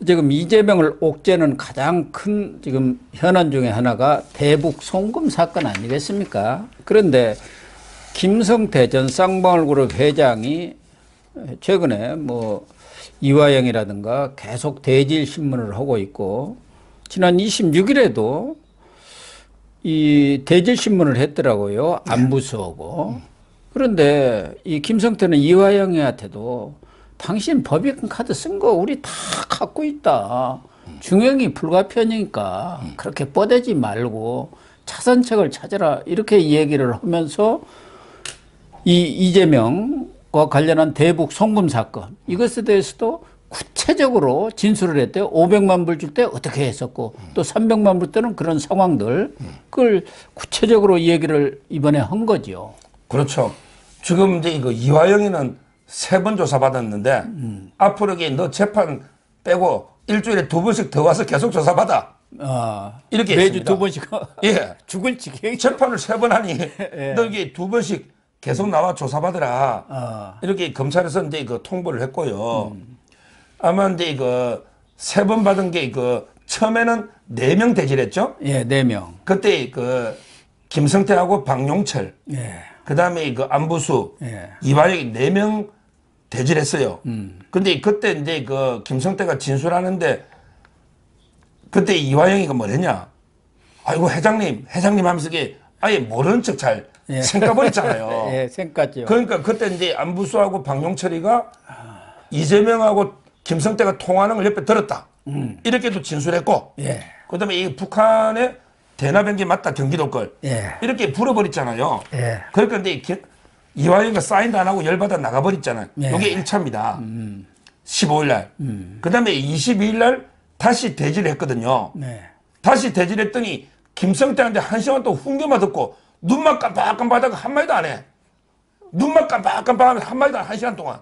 지금 이재명을 옥죄는 가장 큰 지금 현안 중에 하나가 대북 송금 사건 아니겠습니까? 그런데 김성태 전 쌍방울그룹 회장이 최근에 뭐 이화영이라든가 계속 대질 신문을 하고 있고, 지난 26일에도 이 대질 신문을 했더라고요. 안부수하고. 그런데 이 김성태는 이화영이한테도 당신 법인카드 쓴 거 우리 다 갖고 있다. 중형이 불가피하니까 그렇게 뻗대지 말고 차선책을 찾아라. 이렇게 얘기를 하면서 이 이재명과 관련한 대북 송금 사건, 이것에 대해서도 구체적으로 진술을 했대요. 500만 불 줄 때 어떻게 했었고, 또 300만 불 때는 그런 상황들, 그걸 구체적으로 얘기를 이번에 한 거죠. 그렇죠. 지금 이제 이거 이화영이는 3번 조사받았는데, 앞으로 너 재판 빼고 일주일에 2번씩 더 와서 계속 조사받아. 이렇게 매주 했습니다. 2번씩. 예. 죽을 지경. 재판을 3번 하니, 예. 너 이게 2번씩 계속 나와 조사받으라. 이렇게 검찰에서 이제 그 통보를 했고요. 아마 이제 이거 3번 받은 게 처음에는 4명 대질했죠? 예, 4명. 그때 김성태하고 박용철. 예. 그 다음에 안부수. 예. 이화영이 4명 대질했어요. 근데 그때 이제 김성태가 진술하는데, 그때 이화영이가 뭐랬냐? 아이고, 회장님 하면서 이게 아예 모르는 척 잘 예. 생각버렸잖아요. 예, 생각죠. 그러니까 그때 이제 안부수하고 박용철이가 이재명하고 김성태가 통화하는 걸 옆에 들었다. 이렇게도 진술했고, 예. 그 다음에 이 북한의 대납한 게 맞다, 경기도 걸. 예. 이렇게 불어버렸잖아요. 예. 그러니까 이제 이화영이가 사인도 안 하고 열받아 나가버렸잖아요. 예. 이게 1차입니다. 15일 날. 그 다음에 22일 날 다시 대질을 했거든요. 네. 다시 대질했더니 김성태한테 1시간 동안 훈계만 듣고 눈만 깜빡깜빡하다가 한마디도 안 해. 눈만 깜빡깜빡하면서 한마디도 안 해, 1시간 동안.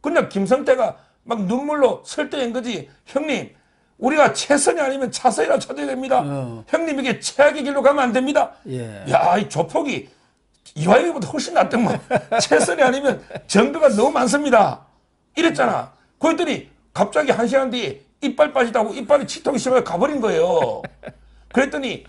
그냥 김성태가 막 눈물로 설득한 거지. 형님, 우리가 최선이 아니면 차선이라도 쳐야 됩니다. 형님, 이게 최악의 길로 가면 안 됩니다. 예. 야, 이 조폭이 이화영이보다 훨씬 낫더만. 최선이 아니면 정도가 너무 많습니다. 이랬잖아. 그랬더니 갑자기 1시간 뒤에 이빨 빠지다고 이빨이 치통이 심하게 가버린 거예요. 그랬더니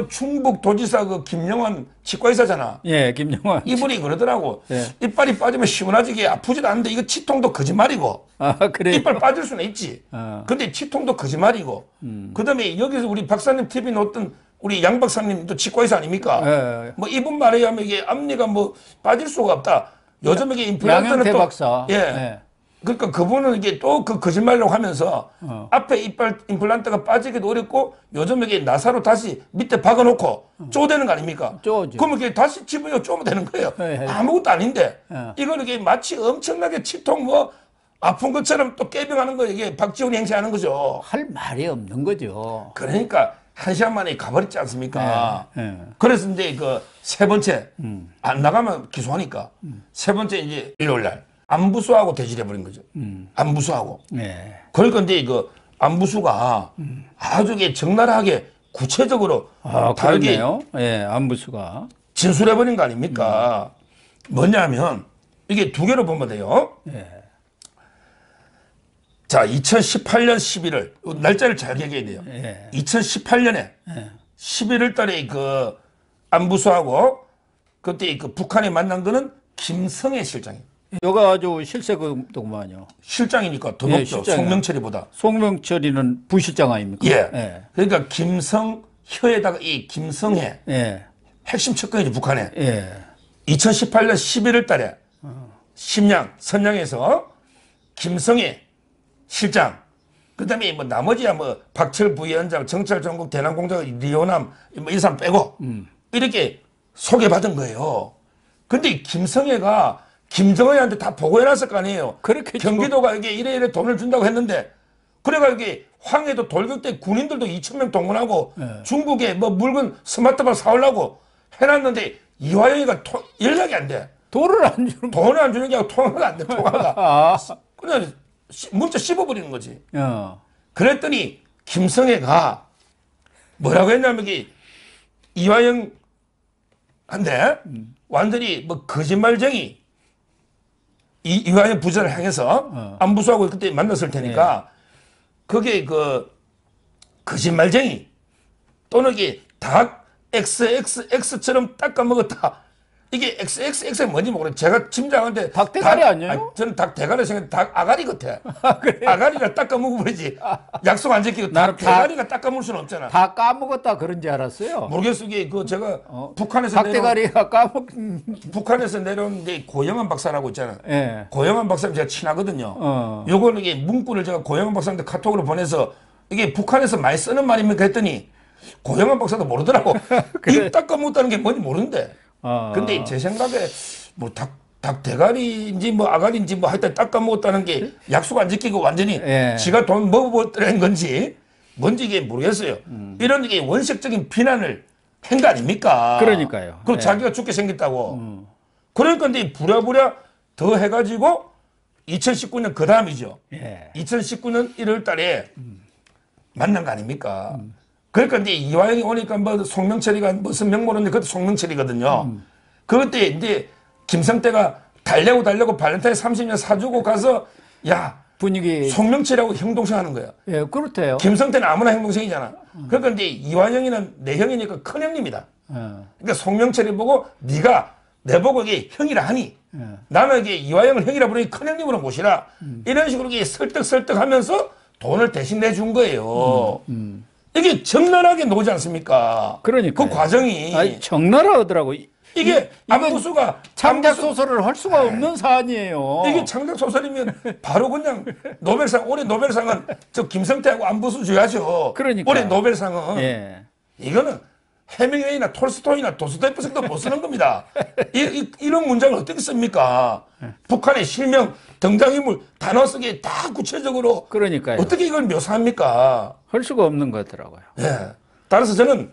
충북 도지사 김영환 치과의사잖아. 예, 김영환. 이분이 그러더라고. 예. 이빨이 빠지면 시원하지게 아프지도 않는데 이거 치통도 거짓말이고. 그래. 이빨 빠질 수는 있지. 근데 치통도 거짓말이고. 그 다음에 여기서 우리 박사님 TV 나왔던 우리 양 박사님도 치과의사 아닙니까? 예. 뭐 이분 말에 의하면 이게 앞니가 뭐 빠질 수가 없다. 요즘 이게 임플란트는 양현태 또. 박사. 예. 예. 그러니까 그분은 이게 또 거짓말이라고 하면서 앞에 이빨 임플란트가 빠지기도 어렵고 요즘 이게 나사로 다시 밑에 박아놓고 쪼대는 거 아닙니까? 쪼죠. 그러면 이게 다시 집어요 쪼면 되는 거예요. 예. 아무것도 아닌데 예. 이걸 이게 마치 엄청나게 치통 뭐 아픈 것처럼 또 깨병하는 거 이게 박지훈이 행세하는 거죠. 할 말이 없는 거죠. 그러니까 1시간 만에 가버렸지 않습니까? 예. 그래서 이제 3번째 안 나가면 기소하니까 3번째 이제 일요일 날 안부수하고 대질해버린 거죠. 안부수하고. 예. 그러니까 이제 안부수가 아주 적나라하게 구체적으로 다르게 그렇네요. 예, 안부수가. 진술해버린 거 아닙니까? 뭐냐면 이게 2개로 보면 돼요. 예. 자, 2018년 11월 날짜를 잘 얘기해야 돼요. 예. 2018년에 11월 달에 안부수하고 그때 북한에 만난 거는 김성애 실장이에요. 요가 아주 실세더구만요. 실장이니까 더 예, 높죠. 실장이요. 송명철이보다. 송명철이는 부실장 아닙니까? 예. 예. 그러니까 김성혀에다가 이 김성애 예. 핵심 척근이죠, 북한에. 예. 2018년 11월 달에 심양, 선양에서 김성애 실장, 그 다음에 뭐 나머지야 뭐 박철 부위원장, 정철 전국 대남공장 리오남 뭐 이 사람 빼고 이렇게 소개받은 거예요. 근데 김성애가 김정은한테 다 보고해놨을 거 아니에요. 그렇겠죠. 경기도가 이게 이래 돈을 준다고 했는데, 그래가 이게 황해도 돌격 때 군인들도 2,000명 동원하고 중국에 뭐 물건 스마트폰 사오려고 해놨는데 이화영이가 연락이 안 돼. 돈을 안 주는. 돈을 안 주는 게 아니고 통화가 안 돼, 통화가. 아. 그냥 문자 씹어버리는 거지. 그랬더니 김성애가 뭐라고 했냐면 이화영한테 완전히 뭐 거짓말쟁이 이화영 부자를 향해서 안부수하고 그때 만났을 테니까 그게 그 거짓말쟁이 또는 이게 닭 XXX처럼 닦아 먹었다. 이게 XXX가 뭔지 모르겠어요. 제가 짐작하는데 닭 대가리 아니에요? 저는 닭 대가리 생각해 닭 아가리 같아. 그래요? 아가리가 닦아 먹어버리지. 약속 안 지키고 나는 닭 대가리가 닦아 먹을 수는 없잖아. 다 까먹었다 그런 줄 알았어요. 모르겠어. 이게 그 제가 북한에서 닭 대가리가 북한에서 내려온 게 고영환 박사라고 있잖아. 예. 고영환 박사님 제가 친하거든요. 요거는 이게 문구를 제가 고영환 박사한테 카톡으로 보내서 이게 북한에서 많이 쓰는 말입니까 했더니 고영환 박사도 모르더라고. 입 닦아 먹었다는 게 뭔지 모르는데. 근데 제 생각에 뭐 닭 대가리인지 뭐 아가리인지 뭐 하여튼 닦아 먹었다는 게 약속 안 지키고 완전히 예. 지가 돈 먹어버린 건지 뭔지 이게 모르겠어요. 이런 이게 원색적인 비난을 한 거 아닙니까? 그러니까요. 그리고 예. 자기가 죽게 생겼다고. 그러니까 이제 부랴부랴 더 해가지고 2019년 그 다음이죠. 예. 2019년 1월 달에 만난 거 아닙니까? 그러니까 이제 이화영이 오니까 뭐 송명철이가 무슨 명모는데 그것도 송명철이거든요. 그때 이제 김성태가 달려고 발렌타인 30년 사주고 가서 야 분위기. 송명철이라고 형동생 하는 거야. 예, 그렇대요. 김성태는 아무나 형동생이잖아. 그러니까 이제 이화영이는 내 형이니까 큰 형님이다. 그러니까 송명철이 보고 네가 내 보고 이게 형이라 하니 나는 이게 이화영을 형이라 부르니 큰 형님으로 모시라. 이런 식으로 이게 설득하면서 돈을 대신 내준 거예요. 이게 적나라하게 나오지 않습니까? 그러니까요. 그 과정이 아니, 적나라하더라고. 이게 안부수가 창작 안부수- 소설을 할 수가 없는 사안이에요. 이게 창작 소설이면 바로 그냥 노벨상 올해 노벨상은 저 김성태하고 안부수 줘야죠. 그러니까. 올해 노벨상은 예. 이거는 해밍웨이나 톨스토이나 도스토옙스키도 못 쓰는 겁니다. 이런 문장을 어떻게 씁니까? 북한의 실명, 등장인물, 단어 쓰기에 다 구체적으로 그러니까요. 어떻게 이걸 묘사합니까? 할 수가 없는 거더라고요. 예. 따라서 저는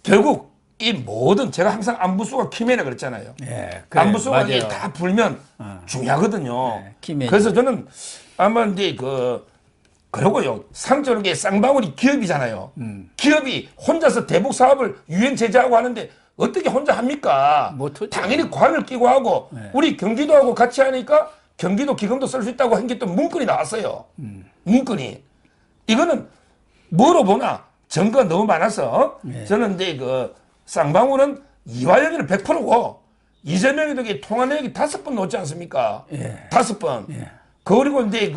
결국 이 모든 제가 항상 안부수가 키맨이라 그랬잖아요. 예. 그래요. 안부수가 맞아요. 이게 다 불면 중요하거든요. 네, 키맨이. 그래서 저는 아마 이제 그러고요. 상적으로 게 쌍방울이 기업이잖아요. 기업이 혼자서 대북 사업을 유엔 제재하고 하는데 어떻게 혼자 합니까? 못하죠. 당연히 관을 끼고 하고 네. 우리 경기도하고 같이 하니까 경기도 기금도 쓸 수 있다고 한 게 또 문건이 나왔어요. 문건이. 이거는 뭐로 보나 증거가 너무 많아서 저는 이제 쌍방울은 이화영이는 100%고 이재명이도 통화 내역이 5번 놓지 않습니까? 예. 5번. 그리고 이제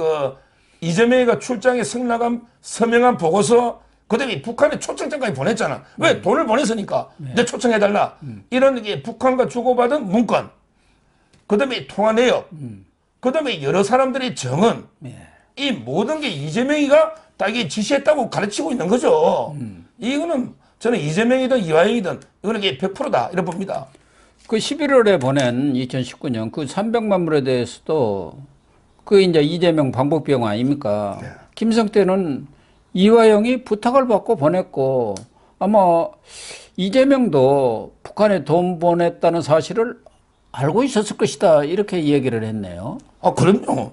이재명이가 출장에 성나감 서명한 보고서 그다음에 북한에 초청장까지 보냈잖아. 왜? 돈을 보냈으니까. 내 초청해달라. 이런 게 북한과 주고받은 문건. 그다음에 통화 내역. 그다음에 여러 사람들의 정언. 이 모든 게 이재명이가 다 이게 지시했다고 가르치고 있는 거죠. 이거는 저는 이재명이든 이화영이든 이거는 이게 100%다 이렇게 봅니다. 그 11월에 보낸 2019년 그 300만 불에 대해서도 그 이제 이재명 방북비용 아닙니까? 네. 김성태는 이화영이 부탁을 받고 보냈고 아마 이재명도 북한에 돈 보냈다는 사실을 알고 있었을 것이다 이렇게 얘기를 했네요. 아, 그럼요.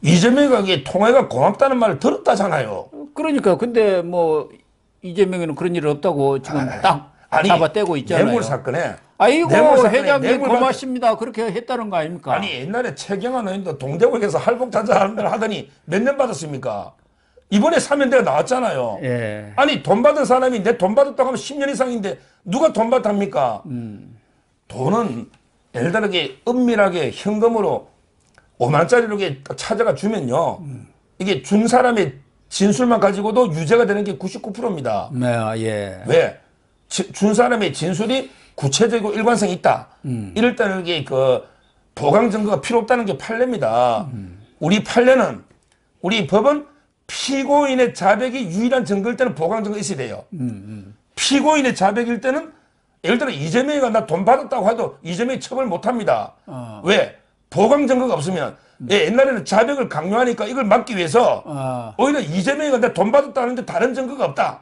이재명이가 이게 통화가 고맙다는 말을 들었다잖아요. 그러니까 근데 뭐 이재명이는 그런 일 없다고 지금 딱 잡아떼고 있잖아요. 뇌물 사건에. 아이고 뇌물 사건에 회장님 뇌물 고맙습니다. 그렇게 했다는 거 아닙니까? 아니 옛날에 최경환 의원도 동대구에서 할복자자를 하더니 몇 년 받았습니까? 이번에 사면대가 나왔잖아요. 예. 아니 돈 받은 사람이 내 돈 받았다고 하면 10년 이상인데 누가 돈 받답니까? 돈은 예를 들어 이게 은밀하게 현금으로 5만원짜리로 이렇게 찾아가 주면요. 이게 준 사람의 진술만 가지고도 유죄가 되는 게 99%입니다. 네, 예. 왜? 준 사람의 진술이 구체적이고 일관성이 있다. 이럴 때는 이게 보강 증거가 필요 없다는 게 판례입니다. 우리 판례는 우리 법은 피고인의 자백이 유일한 증거일 때는 보강 증거가 있어야 돼요. 피고인의 자백일 때는 예를 들어 이재명이가 나 돈 받았다고 해도 이재명이 처벌 못 합니다. 왜? 보강 증거가 없으면 옛날에는 자백을 강요하니까 이걸 막기 위해서 오히려 이재명이가 나 돈 받았다 하는데 다른 증거가 없다.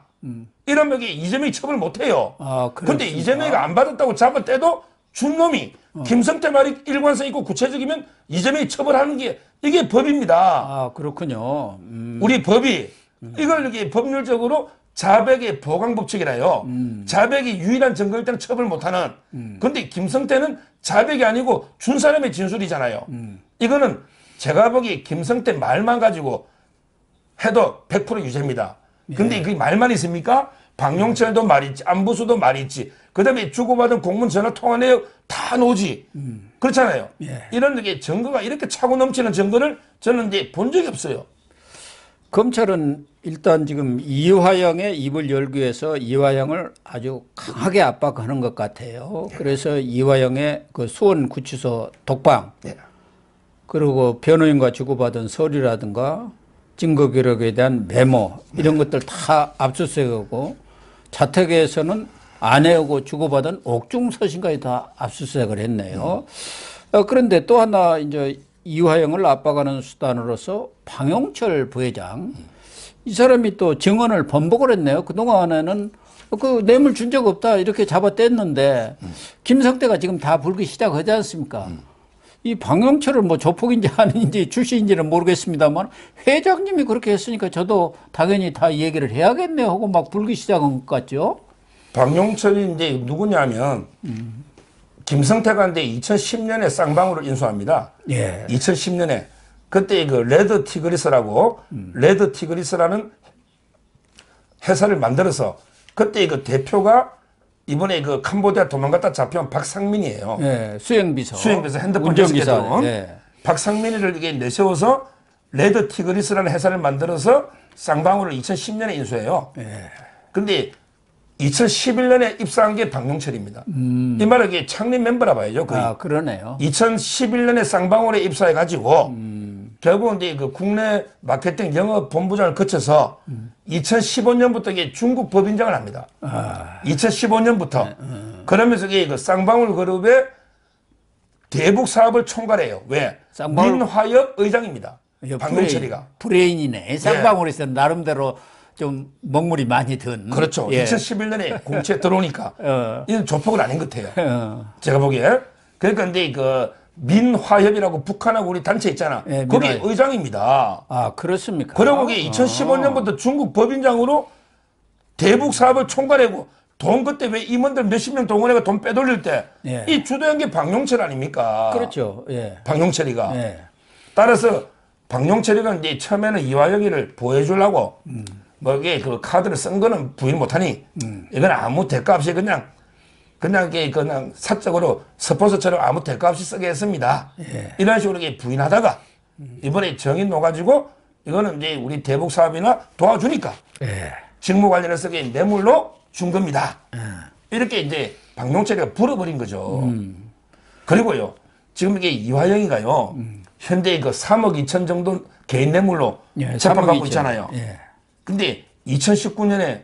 이러면 이재명이 처벌 못 해요. 근데 이재명이가 안 받았다고 잡아떼도 준 놈이 김성태 말이 일관성 있고 구체적이면 이재명이 처벌하는 게 이게 법입니다. 아, 그렇군요. 우리 법이 이걸 이렇게 법률적으로 자백의 보강 법칙이라요. 자백이 유일한 증거일 때는 처벌 못하는. 근데 김성태는 자백이 아니고 준 사람의 진술이잖아요. 이거는 제가 보기에 김성태 말만 가지고 해도 100% 유죄입니다. 근데 그게 말만 있습니까? 박용철도 말있지, 안부수도 말있지, 그 다음에 주고받은 공문 전화 통화 내역 다 노지. 그렇잖아요. 예. 이런 게 증거가 이렇게 차고 넘치는 증거를 저는 이제 본 적이 없어요. 검찰은 일단 지금 이화영의 입을 열기 위해서 이화영을 아주 강하게 압박하는 것 같아요. 그래서 이화영의 그 수원 구치소 독방, 예. 그리고 변호인과 주고받은 서류라든가 증거 기록에 대한 메모 이런 것들 다 압수수색하고 자택에서는 아내하고 주고받은 옥중 서신까지 다 압수수색을 했네요. 그런데 또 하나 이제 이화영을 압박하는 수단으로서 방용철 부회장, 이 사람이 또 증언을 번복을 했네요. 그동안에는 그 뇌물 준 적 없다 이렇게 잡아뗐는데 김성태가 지금 다 불기 시작하지 않습니까? 이 방용철은 뭐 조폭인지 아닌지 출신인지는 모르겠습니다만 회장님이 그렇게 했으니까 저도 당연히 다 얘기를 해야겠네 하고 막 불기 시작한 것 같죠. 박용철이 이제 누구냐면 김성태가 이제 2010년에 쌍방울을 인수합니다. 예. 2010년에 그때 그 레드 티그리스라고 레드 티그리스라는 회사를 만들어서 그때 그 대표가 이번에 그 캄보디아 도망갔다 잡혀온 박상민이에요. 예. 수행비서 핸드폰 운전기사. 연습했던 예. 박상민이를 이게 내세워서 레드 티그리스라는 회사를 만들어서 쌍방울을 2010년에 인수해요. 예. 근데 2011년에 입사한 게 박용철입니다. 이 말은 이게 창립 멤버라 봐야죠. 거의. 아, 그러네요. 2011년에 쌍방울에 입사해가지고 결국 이제 그 국내 마케팅 영업 본부장을 거쳐서 2015년부터 이게 중국 법인장을 합니다. 2015년부터 그러면서 이게 그 쌍방울 그룹의 대북 사업을 총괄해요. 왜? 쌍방울- 민화협 의장입니다. 박용철이가. 브레인이네. 쌍방울에서는 나름대로 좀 먹물이 많이 든. 그렇죠. 예. 2011년에 공채 들어오니까 이건 조폭은 아닌 것 같아요. 어. 제가 보기에. 그러니까 이제 그 민화협이라고 북한하고 우리 단체 있잖아. 예, 거기 민화협. 의장입니다. 아, 그렇습니까? 그러고 그게 2015년부터 중국 법인장으로 대북 사업을 총괄하고 돈 그때 왜 임원들 몇십 명 동원해가 돈 빼돌릴 때 이 예. 주도한 게 박용철 아닙니까? 그렇죠. 예. 박용철이가. 예. 따라서 박용철이가 이제 처음에는 이화영이를 보여주려고 뭐 이게 그 카드를 쓴 거는 부인 못하니 이건 아무 대가 없이 그냥 이게 그냥 사적으로 스폰서처럼 아무 대가 없이 쓰게 했습니다. 예. 이런 식으로 이게 부인하다가 이번에 정인 놓아가지고 이거는 이제 우리 대북 사업이나 도와주니까 예. 직무 관련해서 이게 뇌물로 준 겁니다. 이렇게 이제 박용철이가 불어버린 거죠. 그리고요 지금 이게 이화영이가요 현재 그 3억 2천 정도 개인 뇌물로 예, 재판받고 3억 2천. 있잖아요. 예. 근데 2019년에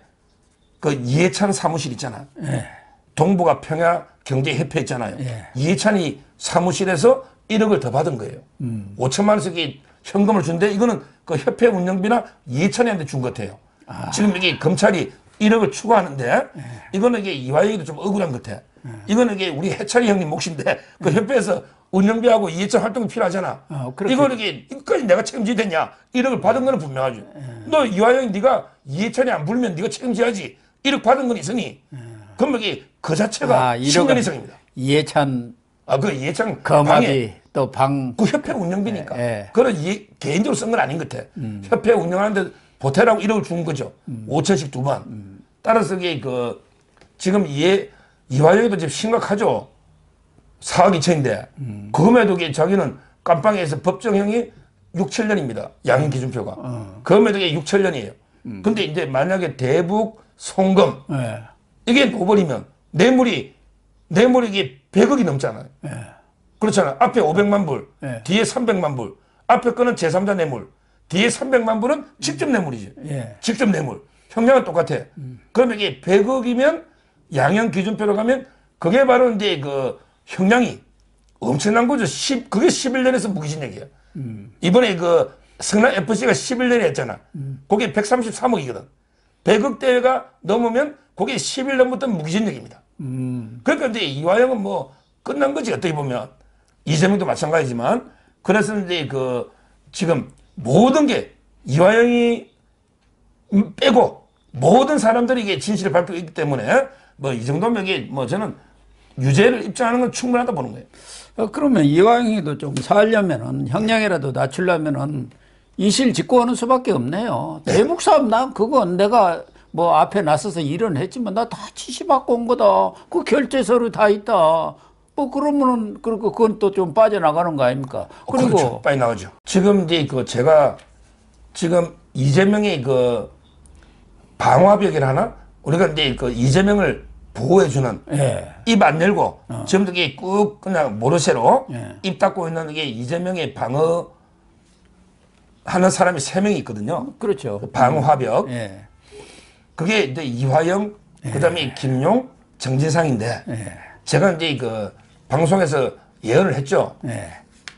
그 이해찬 사무실 있잖아. 예. 동북아 평야 경제협회 있잖아요. 예. 이해찬이 사무실에서 1억을 더 받은 거예요. 5천만 원씩 현금을 준데 이거는 그 협회 운영비나 이해찬이한테 준 것 같아요. 지금 이게 검찰이 1억을 추구하는데 이거는 이게 이화영이도 좀 억울한 것 같아. 이거는 이게 우리 해찬이 형님 몫인데 그 협회에서 운영비하고 이해찬 활동이 필요하잖아. 이거는 이게 이거까지 내가 책임져야 되냐? 1억을 받은 거는 분명하죠. 너 이화영이 네가 이해찬이 안 불면 네가 책임져야지. 1억 받은 건 있으니. 그럼 이게 그 자체가 10년 이상입니다. 이해찬 그 이해찬 거마비 방에 또 방. 그 협회 운영비니까. 예. 그런 개인적으로 쓴 건 아닌 것 같아. 협회 운영하는데 보태라고 1억을 준 거죠. 5천씩 두 번. 따라서 이게 그 지금 이화영이도 지금 심각하죠. 4억 2천인데 그럼에도 이게 자기는 깜빵에서 법정형이 6, 7년입니다. 양형 기준표가. 그럼에도 이게 6, 7년이에요. 근데 이제 만약에 대북 송금 예. 이게 노버리면 뇌물이 이게 100억이 넘잖아요. 예. 그렇잖아요. 앞에 500만 불, 예. 뒤에 300만 불. 앞에 거는 제3자 뇌물. 뒤에 300만 불은 직접 뇌물이지. 예. 직접 뇌물. 형량은 똑같아. 그러면 이게 100억이면 양형 기준표로 가면 그게 바로 이제 그 형량이 엄청난 거죠. 그게 11년에서 무기징역이야. 이번에 그 성남 FC가 11년에 했잖아. 그게 133억이거든. 100억대가 넘으면 그게 11년부터 무기징역입니다. 그러니까 이제 이화영은 뭐 끝난 거지 어떻게 보면. 이재명도 마찬가지지만 그래서 이제 그 지금 모든 게 이화영이 빼고 모든 사람들이 이게 진실을 밝히고 있기 때문에 뭐 이 정도면 이게 뭐 저는 유죄를 입증하는 건 충분하다 보는 거예요. 그러면 이화영이도 좀 살려면은 형량이라도 낮추려면은 이실 직고하는 수밖에 없네요. 대북 사업 난 그건 내가 뭐 앞에 나서서 일은 했지만 나 다 지시받고 온 거다. 그 결제 서류 다 있다. 뭐 그러면은 그건 또 좀 빠져나가는 거 아닙니까? 그리고 그렇죠. 빨리 나오죠. 지금 이제 제가 지금 이재명의 방화벽이라 하나? 우리가 이제 이재명을 보호해주는 예. 입 안 열고 지금도 이게 꾹 그냥 모르쇠로 예. 입 닫고 있는 게 이재명의 방어 하는 사람이 3명이 있거든요. 그렇죠. 방화벽. 예. 그게 이제 이화영, 그다음에 김용, 정진상인데 제가 이제 방송에서 예언을 했죠. 예.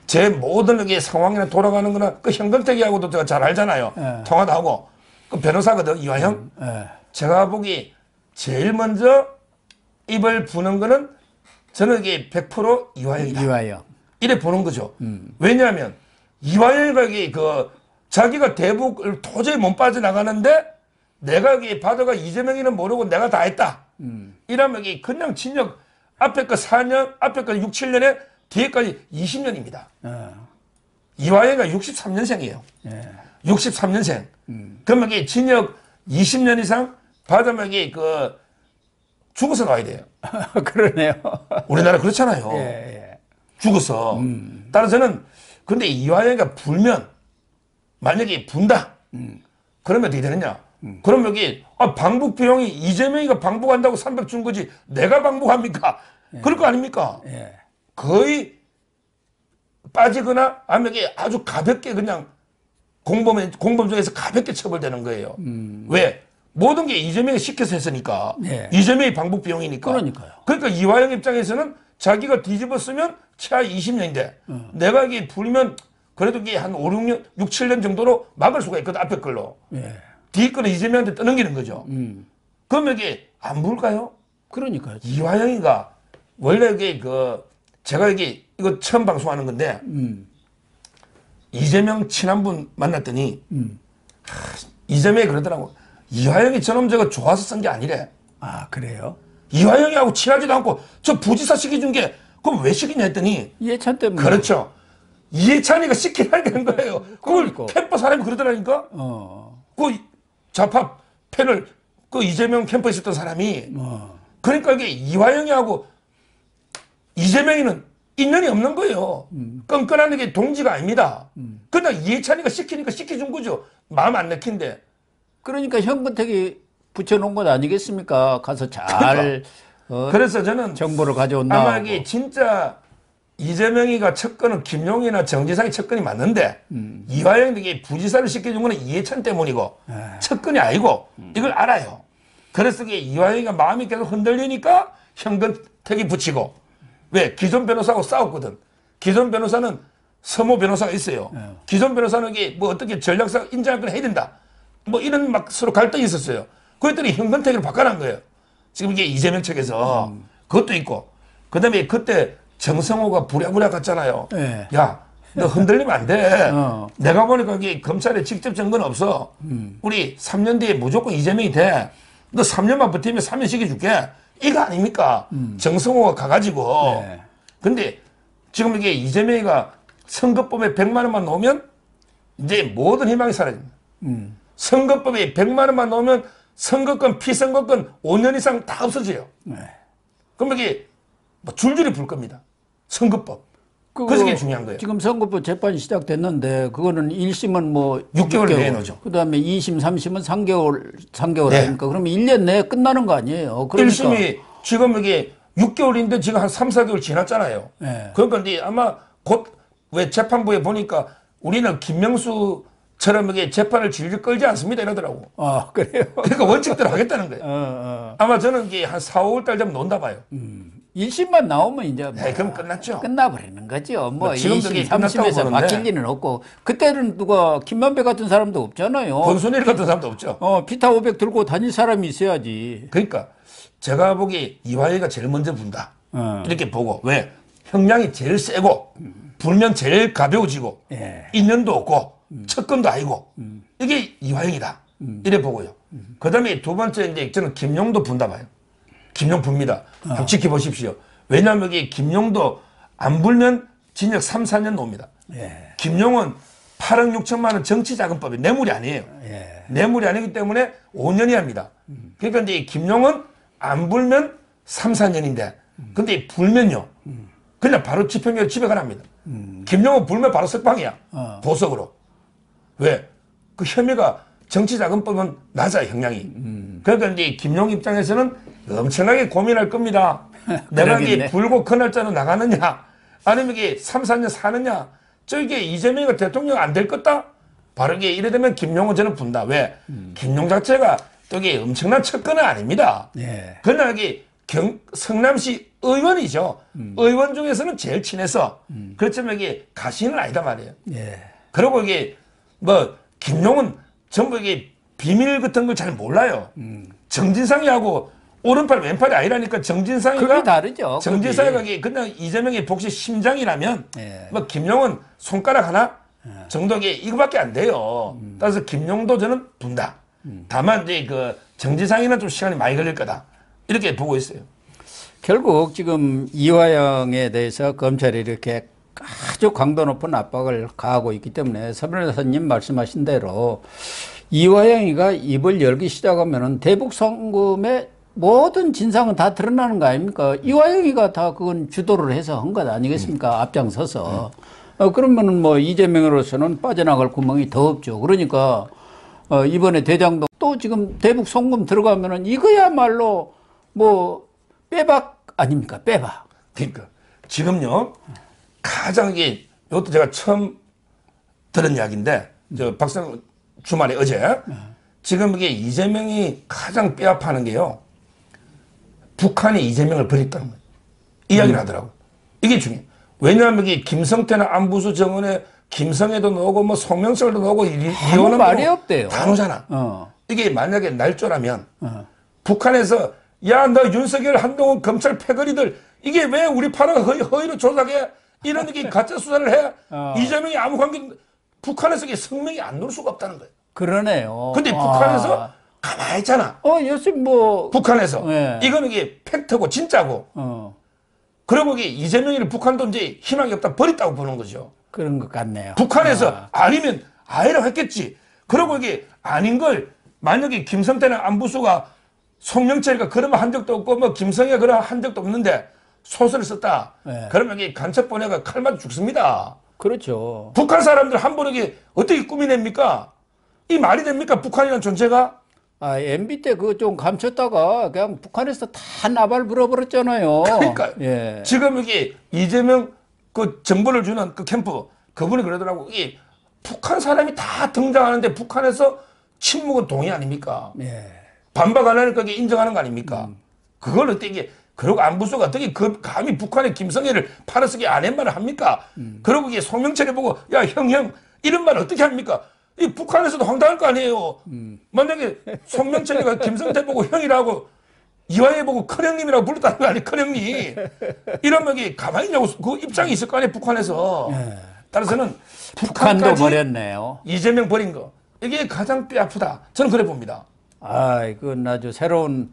제 모든 게 상황이나 돌아가는 거나 그 현근택이하고도 제가 잘 알잖아요. 통화도 하고. 그 변호사거든, 이화영. 제가 보기 제일 먼저 입을 부는 거는 저는 이게 100% 이화영이다. 이화영. 이래 보는 거죠. 왜냐하면 이화영이가 이게 자기가 대북을 도저히 못 빠져나가는데 내가 이게 받아가 이재명이는 모르고 내가 다 했다. 이러면 이게 그냥 진역 앞에 거 4년, 앞에 거 6, 7년에 뒤에까지 20년입니다. 이화영이가 63년생이에요. 63년생. 그러면 이게 진역 20년 이상 받으면 이게 죽어서 나와야 돼요. 그러네요. 우리나라 그렇잖아요. 예. 죽어서. 따라서 저는 근데 이화영이가 불면 만약에 분다. 그러면 어떻게 되느냐? 그럼 여기 방북 비용이 이재명이가 방북한다고 300 준 거지 내가 방북합니까? 그럴 거 아닙니까? 예. 거의 빠지거나 아니면 이게 아주 가볍게 그냥 공범 중에서 가볍게 처벌되는 거예요. 왜? 모든 게 이재명이 시켜서 했으니까. 네. 이재명이 방북 비용이니까. 그러니까요. 그러니까 이화영 입장에서는 자기가 뒤집었으면 최하 20년인데 내가 이게 불면 그래도 이게 한 5, 6년, 6, 7년 정도로 막을 수가 있거든. 앞에 걸로. 예. 뒤에 거는 이재명한테 떠넘기는 거죠. 그러면 이게 안 불까요? 그러니까요. 이화영이가 원래 이게 제가 이거 처음 방송하는 건데 이재명 친한분 만났더니 이재명이 그러더라고. 이화영이 저놈 저거 좋아서 쓴 게 아니래. 아, 그래요? 이화영이하고 친하지도 않고 저 부지사 시켜준 게 그럼 왜 시키냐 했더니 이해찬 때문에. 그렇죠. 이해찬이가 시키라는 거예요. 그걸 그러니까. 캠퍼 사람이 그러더라니까. 그 좌파 팬을 그 이재명 캠퍼에 있었던 사람이 그러니까 이게 이화영이하고 이재명이는 인연이 없는 거예요. 끈끈한 게 동지가 아닙니다. 그러나 이해찬이가 시키니까 시켜준 거죠. 마음 안 내킨데. 그러니까 현근택이 붙여놓은 것 아니겠습니까? 가서 잘 그래서 저는 정보를 가져온다. 아마 이게 진짜 이재명이가 척건은 김용이나 정지상의 척건이 맞는데 이화영이 이게 부지사를 시켜준 거는 이해찬 때문이고 척건이 아니고 이걸 알아요. 그래서 이게 이화영이가 마음이 계속 흔들리니까 현근택이 붙이고 왜? 기존 변호사하고 싸웠거든. 기존 변호사는 서모 변호사가 있어요. 기존 변호사는 이게 뭐 어떻게 전략상 인정할 건 해야 된다. 뭐 이런 막 서로 갈등이 있었어요. 그랬더니 현근택을 바꿔놓은 거예요. 지금 이게 이재명 측에서 그것도 있고 그다음에 그때 정성호가 부랴부랴 갔잖아요. 네. 야, 너 흔들리면 안 돼. 내가 보니까 이게 검찰에 직접 증거는 없어. 우리 3년 뒤에 무조건 이재명이 돼. 너 3년만 버티면 3년 시켜줄게. 이거 아닙니까? 정성호가 가가지고. 네. 근데 지금 이게 이재명이가 선거법에 100만 원만 넣으면 이제 모든 희망이 사라집니다. 선거법에 100만 원만 넣으면 선거권, 피선거권 5년 이상 다 없어져요. 네. 그럼 이게 뭐 줄줄이 불 겁니다. 선거법. 그래서 이게 중요한 거예요. 지금 선거법 재판이 시작됐는데 그거는 1심은 뭐 6개월 내에 넣죠. 그다음에 2심, 3심은 3개월 네. 하니까 그러면 1년 내에 끝나는 거 아니에요. 그러니까 1심이 지금 이게 6개월인데 지금 한 3, 4개월 지났잖아요. 네. 그러니까 이제 아마 곧 왜 재판부에 보니까 우리는 김명수처럼 이게 재판을 질질 끌지 않습니다 이러더라고. 아, 그래요? 그러니까 원칙대로 하겠다는 거예요. 아마 저는 이게 한 4, 5월 달 되면 논다 봐요. 1심만 나오면 이제 뭐 네, 그럼 끝났죠. 끝나버리는 거죠. 뭐 지금도 2심, 이게 끝났다고 3심에서 보는데. 바뀔 리는 없고 그때는 누가 김만배 같은 사람도 없잖아요. 권순일 같은 사람도 없죠. 피타 500 들고 다닐 사람이 있어야지. 그러니까 제가 보기 이화영이가 제일 먼저 분다. 어. 이렇게 보고 왜? 형량이 제일 세고 불면 제일 가벼워지고 예. 인연도 없고 척건도 아니고 이게 이화영이다. 이래 보고요. 그다음에 두 번째 이제 저는 김용도 분다 봐요. 김용 붑니다. 한번 지켜보십시오. 왜냐하면 이게 김용도 안 불면 징역 3, 4년 나옵니다. 예. 김용은 8억 6천만 원 정치자금법이 뇌물이 아니에요. 예. 뇌물이 아니기 때문에 5년이 합니다. 그러니까 이제 김용은 안 불면 3, 4년인데 근데 불면요. 그냥 바로 집행유예 집에 가랍니다. 김용은 불면 바로 석방이야. 보석으로. 왜? 그 혐의가 정치자금법은 낮아요, 형량이. 그러니까 이제 김용 입장에서는 엄청나게 고민할 겁니다. 내가 이게 불고 그 날짜로 나가느냐, 아니면 이게 3, 4년 사느냐, 저게 이재명이가 대통령 안 될 거다? 바로 이게 이래 되면 김용은 저는 분다. 왜? 김용 자체가 또 이게 엄청난 척건은 아닙니다. 예. 그러나 이게 성남시 의원이죠. 의원 중에서는 제일 친해서. 그렇지만 이게 가시는 아니다 말이에요. 예. 그리고 이게 뭐 김용은 전부 이게 비밀 같은 걸 잘 몰라요. 정진상이하고 오른팔 왼팔이 아니라니까 정진상이가 그게 다르죠. 정진상이가 이게 그냥 이재명의 복시 심장이라면 예. 뭐 김용은 손가락 하나 정도게 이거밖에 안 돼요. 따라서 김용도 저는 분다. 다만 이제 그 정진상이는 좀 시간이 많이 걸릴 거다. 이렇게 보고 있어요. 결국 지금 이화영에 대해서 검찰이 이렇게 아주 강도 높은 압박을 가하고 있기 때문에 서 변호사님 말씀하신 대로 이화영이가 입을 열기 시작하면은 대북 송금의 모든 진상은 다 드러나는 거 아닙니까? 이화영이가 다 그건 주도를 해서 한 것 아니겠습니까? 앞장서서. 그러면은 뭐 이재명으로서는 빠져나갈 구멍이 더 없죠. 그러니까 이번에 대장동 또 지금 대북 송금 들어가면은 이거야말로 뭐 빼박 아닙니까? 빼박. 그러니까 지금요 가장 이게 이것도 제가 처음 들은 이야기인데 저 박성 주말에 어제 지금 이게 이재명이 가장 뼈아파는 게요 북한이 이재명을 버렸다는 거예요. 이야기를 하더라고요. 이게 중요해요. 왜냐하면 이게 김성태나 안부수 정원에 김성애도 나오고 뭐 송명철도 나오고 아무 말이 없대요. 다 나오잖아. 이게 만약에 날조라면 북한에서 야 너 윤석열 한동훈 검찰 패거리들 이게 왜 우리 파는 허위로 조작해? 이런 게 가짜 수사를 해? 이재명이 아무 관계 북한에서 이게 성명이 안 놓을 수가 없다는 거예요. 그러네요. 근데 북한에서 가만히 있잖아. 요새 뭐. 북한에서. 네. 이거는 이게 팩트고 진짜고. 그러고 이게 이재명이를 북한도 이제 희망이 없다 버렸다고 보는 거죠. 그런 것 같네요. 북한에서 아니면 아니라고 했겠지. 그러고 이게 아닌 걸 만약에 김성태나 안부수가 송명철이가 그런 한 적도 없고 뭐 김성애가 그런 한 적도 없는데 소설을 썼다. 네. 그러면 이게 간첩 보내가 칼 맞아 죽습니다. 그렇죠. 북한 사람들 한 번에 이게 어떻게 꾸미냅니까? 이 말이 됩니까? 북한이라는 존재가? MB 때 그거 좀 감췄다가 그냥 북한에서 다 나발 불어버렸잖아요. 그러니까요. 예. 지금 이게 이재명 그 정보를 주는 그 캠프 그분이 그러더라고. 이 북한 사람이 다 등장하는데 북한에서 침묵은 동의 아닙니까? 예. 반박 안 하니까 이게 인정하는 거 아닙니까? 그걸 어떻게 이게 그리고 안부수가 어떻게 그 감히 북한의 김성애를 팔아쓰기 안 한 말을 합니까? 그리고 이게 송명철이 보고 야 형 이런 말 어떻게 합니까? 이 북한에서도 황당할 거 아니에요. 만약에 송명철이가 김성태 보고 형이라고 이화에 보고 큰형님이라고 불렀다는 거 아니에요? 큰형님. 이러면 이게 가만히 있냐고 그 입장이 있을 거 아니에요? 북한에서. 따라서는 북한도 버렸네요. 이재명 버린 거. 이게 가장 뼈 아프다. 저는 그래 봅니다. 이건 아주 새로운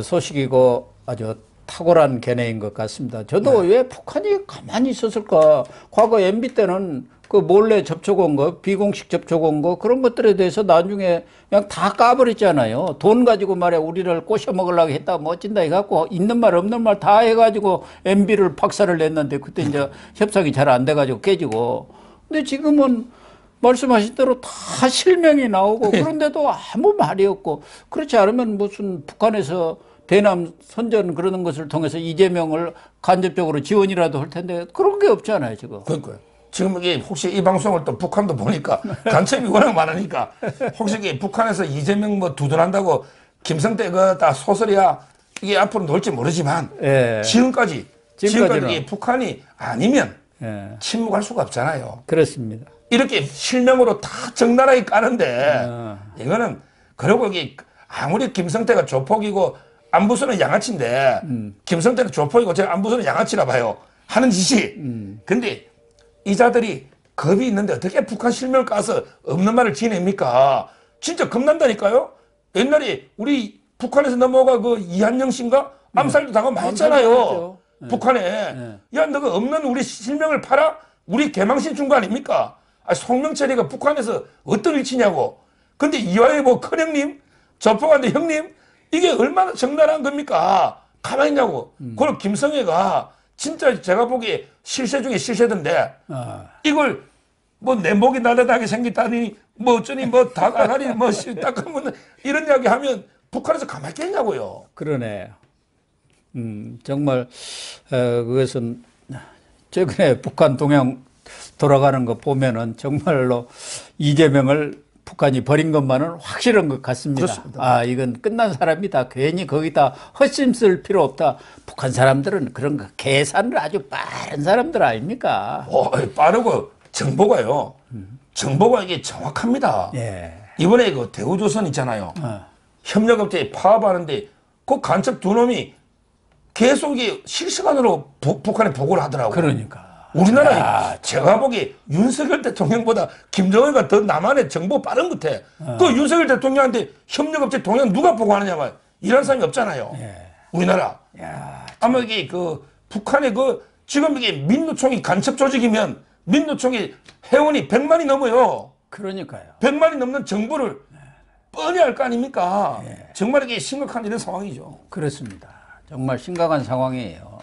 소식이고 아주 탁월한 견해인 것 같습니다. 저도 왜 북한이 가만히 있었을까? 과거 MB 때는 그 몰래 접촉한 거, 비공식 접촉한 거 그런 것들에 대해서 나중에 그냥 다 까버렸잖아요. 돈 가지고 말이야 우리를 꼬셔 먹으려고 했다 멋진다 해갖고 있는 말 없는 말 다 해가지고 MB를 박살을 냈는데 그때 이제 협상이 잘 안 돼가지고 깨지고. 근데 지금은 말씀하신 대로 다 실명이 나오고 그런데도 아무 말이 없고 그렇지 않으면 무슨 북한에서 대남 선전 그러는 것을 통해서 이재명을 간접적으로 지원이라도 할 텐데 그런 게 없잖아요 지금. 그러니까요. 지금 이게 혹시 이 방송을 또 북한도 보니까 간첩이 워낙 많으니까 혹시 이게 북한에서 이재명 뭐 두둔한다고 김성태 그 다 소설이야 이게 앞으로 놓을지 모르지만 지금까지 이게 북한이 아니면 침묵할 수가 없잖아요. 그렇습니다. 이렇게 실명으로 다 적나라하게 까는데 이거는 그리고 이게 아무리 김성태가 조폭이고 안부수는 양아치인데 김성태는 조폭이고 제가 안부수는 양아치라 봐요. 하는 짓이. 근데 이자들이 겁이 있는데 어떻게 북한 실명을 까서 없는 말을 지냅니까? 진짜 겁난다니까요. 옛날에 우리 북한에서 넘어가 그 이한영 씨인가 암살도 당하고 많이 했잖아요. 북한에. 야 너가 없는 우리 실명을 팔아? 우리 개망신 준 거 아닙니까? 아, 송명철이가 북한에서 어떤 위치냐고. 근데 이화의 뭐 큰형님, 저포관대 형님, 이게 얼마나 적나라한 겁니까? 가만히 있냐고. 그리고 김성애가 진짜 제가 보기에 실세 중에 실세던데 이걸 뭐 내 목이 날아다게 생겼다니 뭐 어쩌니 뭐 닭아가리 뭐 닦으면 이런 이야기 하면 북한에서 가만히 있겠냐고요. 그러네. 정말 그것은 최근에 북한 동향 돌아가는 거 보면은 정말로 이재명을 북한이 버린 것만은 확실한 것 같습니다. 그렇습니다. 아, 이건 끝난 사람이다. 괜히 거기다 헛심 쓸 필요 없다. 북한 사람들은 그런 거 계산을 아주 빠른 사람들 아닙니까? 빠르고 정보가요. 정보가 이게 정확합니다. 예. 이번에 그 대우조선 있잖아요. 협력업체에 파업하는데 그 간첩 두 놈이 계속 이게 실시간으로 북한에 보고를 하더라고요. 그러니까. 우리나라 제가 보기에 윤석열 대통령보다 김정은이가 더 남한의 정보 빠른 것 같아. 그 윤석열 대통령한테 협력업체 동향 누가 보고하느냐가 이런 사람이 없잖아요. 예. 우리나라. 야, 아마 이게 그 북한의 그 지금 이게 민노총이 간첩 조직이면 민노총이 회원이 100만이 넘어요. 그러니까요. 100만이 넘는 정보를 뻔히 알 거 아닙니까? 정말 이게 심각한 이런 상황이죠. 그렇습니다. 정말 심각한 상황이에요.